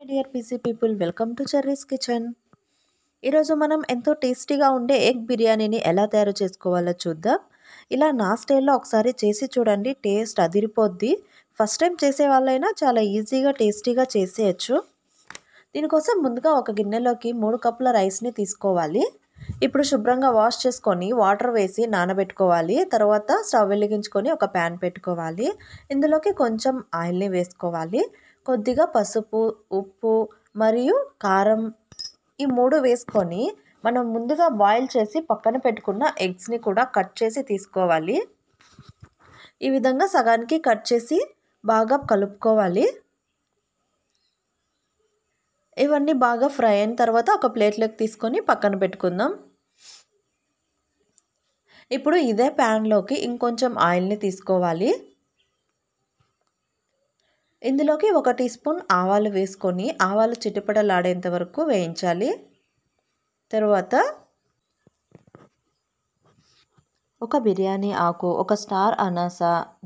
Dear PC people, welcome to cherries kitchen. ఈరోజు మనం ఎంతో టేస్టీగా ఉండే ఎగ్ బిర్యానీని ఎలా తయారు చేసుకోవాలో చూద్దాం. ఇలా నా స్టైల్లో ఒకసారి చేసి చూడండి, టేస్ట్ అదిరిపోద్ది. ఫస్ట్ టైం చేసే వాళ్ళైనా చాలా ఈజీగా టేస్టీగా చేసేయచ్చు. దీనికోసం ముందుగా ఒక గిన్నెలోకి 3 కప్పుల రైస్ని తీసుకోవాలి. ఇప్పుడు శుభ్రంగా వాష్ చేసుకొని వాటర్ వేసి నానబెట్టుకోవాలి. తర్వాత స్టవ్ వెలిగించుకొని ఒక ప్యాన్ పెట్టుకోవాలి. ఇందులోకి కొంచెం ఆయిల్ని వేసుకోవాలి. కొద్దిగా పసుపు, ఉప్పు మరియు కారం ఈ 3 వేసుకొని మనం ముందుగా బాయిల్ చేసి పక్కన పెట్టుకున్న ఎగ్స్ని కూడా కట్ చేసి తీసుకోవాలి. ఈ విధంగా సగానికి కట్ చేసి బాగా కలుపుకోవాలి. ఇవన్నీ బాగా ఫ్రై అయిన తర్వాత ఒక ప్లేట్లోకి తీసుకొని పక్కన పెట్టుకుందాం. ఇప్పుడు ఇదే ప్యాన్లోకి ఇంకొంచెం ఆయిల్ని తీసుకోవాలి. ఇందులోకి 1 టీ స్పూన్ ఆవాలు వేసుకొని ఆవాలు చిటపటలాడేంత వరకు వేయించాలి. తరువాత ఒక బిర్యానీ ఆకు, ఒక స్టార్ అనాస,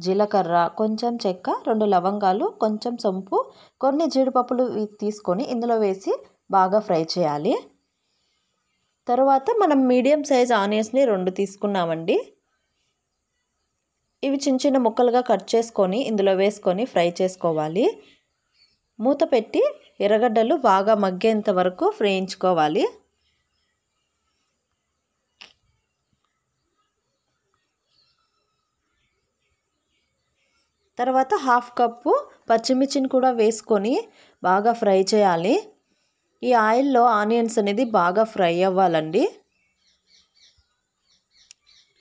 జీలకర్ర, కొంచెం చెక్క, 2 లవంగాలు, కొంచెం సొంపు, కొన్ని జీడిపప్పులు తీసుకొని ఇందులో వేసి బాగా ఫ్రై చేయాలి. తరువాత మనం మీడియం సైజ్ ఆనియన్స్ని 2 తీసుకున్నామండి. ఇవి చిన్న చిన్న ముక్కలుగా కట్ చేసుకొని ఇందులో వేసుకొని ఫ్రై చేసుకోవాలి. మూత పెట్టి ఎర్రగడ్డలు బాగా మగ్గేంత వరకు వేయించుకోవాలి. తర్వాత 1/2 కప్పు పచ్చిమిర్చిని కూడా వేసుకొని బాగా ఫ్రై చేయాలి. ఈ ఆయిల్లో ఆనియన్స్ అనేది బాగా ఫ్రై అవ్వాలండి.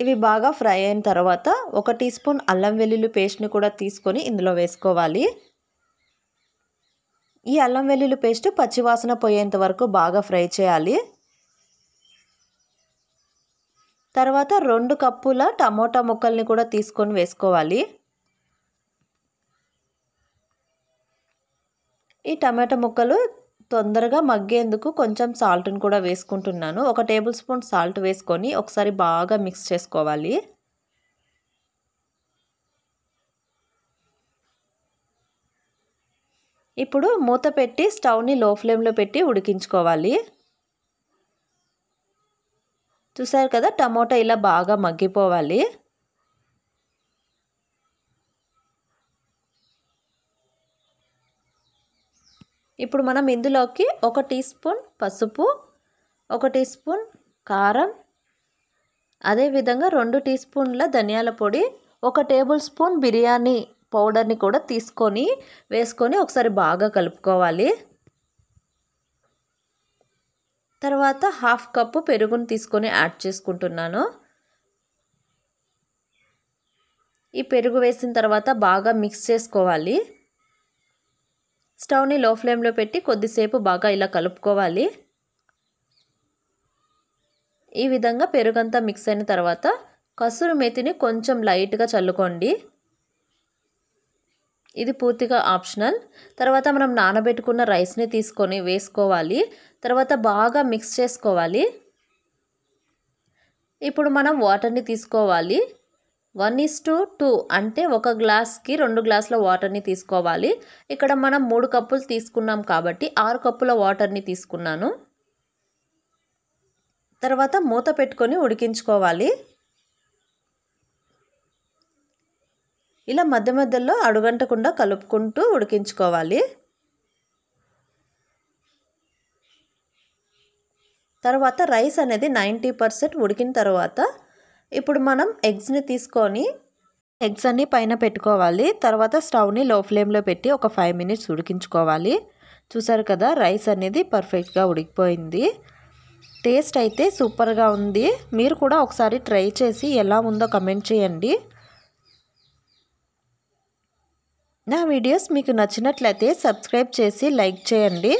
ఇవి బాగా ఫ్రై అయిన తర్వాత 1 టీ స్పూన్ అల్లం వెల్లుల్లి పేస్ట్ని కూడా తీసుకొని ఇందులో వేసుకోవాలి. ఈ అల్లం వెల్లుల్లి పేస్ట్ పచ్చివాసన పోయేంత వరకు బాగా ఫ్రై చేయాలి. తర్వాత 2 కప్పుల టమోటా ముక్కల్ని కూడా తీసుకొని వేసుకోవాలి. ఈ టమాటా ముక్కలు తొందరగా మగ్గేందుకు కొంచెం సాల్ట్ని కూడా వేసుకుంటున్నాను. 1 టేబుల్ స్పూన్ సాల్ట్ వేసుకొని ఒకసారి బాగా మిక్స్ చేసుకోవాలి. ఇప్పుడు మూత పెట్టి స్టవ్ని లో ఫ్లేమ్లో పెట్టి ఉడికించుకోవాలి. చూసారు కదా, టమోటా ఇలా బాగా మగ్గిపోవాలి. ఇప్పుడు మనం ఇందులోకి 1 టీ స్పూన్ పసుపు, 1 టీ స్పూన్ కారం, అదేవిధంగా 2 టీ స్పూన్ల ధనియాల పొడి, 1 టేబుల్ స్పూన్ బిర్యానీ పౌడర్ని కూడా వేసుకొని ఒకసారి బాగా కలుపుకోవాలి. తర్వాత 1/2 కప్పు పెరుగుని తీసుకొని యాడ్ చేసుకుంటున్నాను. ఈ పెరుగు వేసిన తర్వాత బాగా మిక్స్ చేసుకోవాలి. స్టవ్ని లో ఫ్లేమ్లో పెట్టి కొద్దిసేపు బాగా ఇలా కలుపుకోవాలి. ఈ విధంగా పెరుగంతా మిక్స్ అయిన తర్వాత కసూరి మేతిని కొంచెం లైట్గా చల్లుకోండి. ఇది పూర్తిగా ఆప్షనల్. తర్వాత మనం నానబెట్టుకున్న రైస్ని తీసుకొని వేసుకోవాలి. తర్వాత బాగా మిక్స్ చేసుకోవాలి. ఇప్పుడు మనం వాటర్ని తీసుకోవాలి. 1:2 అంటే 1 గ్లాస్కి 2 గ్లాసుల వాటర్ని తీసుకోవాలి. ఇక్కడ మనం 3 కప్పులు తీసుకున్నాం కాబట్టి 6 కప్పుల వాటర్ని తీసుకున్నాను. తర్వాత మూత పెట్టుకొని ఉడికించుకోవాలి. ఇలా మధ్య మధ్యలో అడుగంటకుండా కలుపుకుంటూ ఉడికించుకోవాలి. తర్వాత రైస్ అనేది 90% ఉడికిన తర్వాత ఇప్పుడు మనం ఎగ్స్ని తీసుకొని ఎగ్స్ అన్నీ పైన పెట్టుకోవాలి. తర్వాత స్టవ్ని లో ఫ్లేమ్లో పెట్టి ఒక 5 మినిట్స్ ఉడికించుకోవాలి. చూసారు కదా, రైస్ అనేది పర్ఫెక్ట్గా ఉడికిపోయింది. టేస్ట్ అయితే సూపర్గా ఉంది. మీరు కూడా ఒకసారి ట్రై చేసి ఎలా ఉందో కమెంట్ చేయండి. నా వీడియోస్ మీకు నచ్చినట్లయితే సబ్స్క్రైబ్ చేసి లైక్ చేయండి.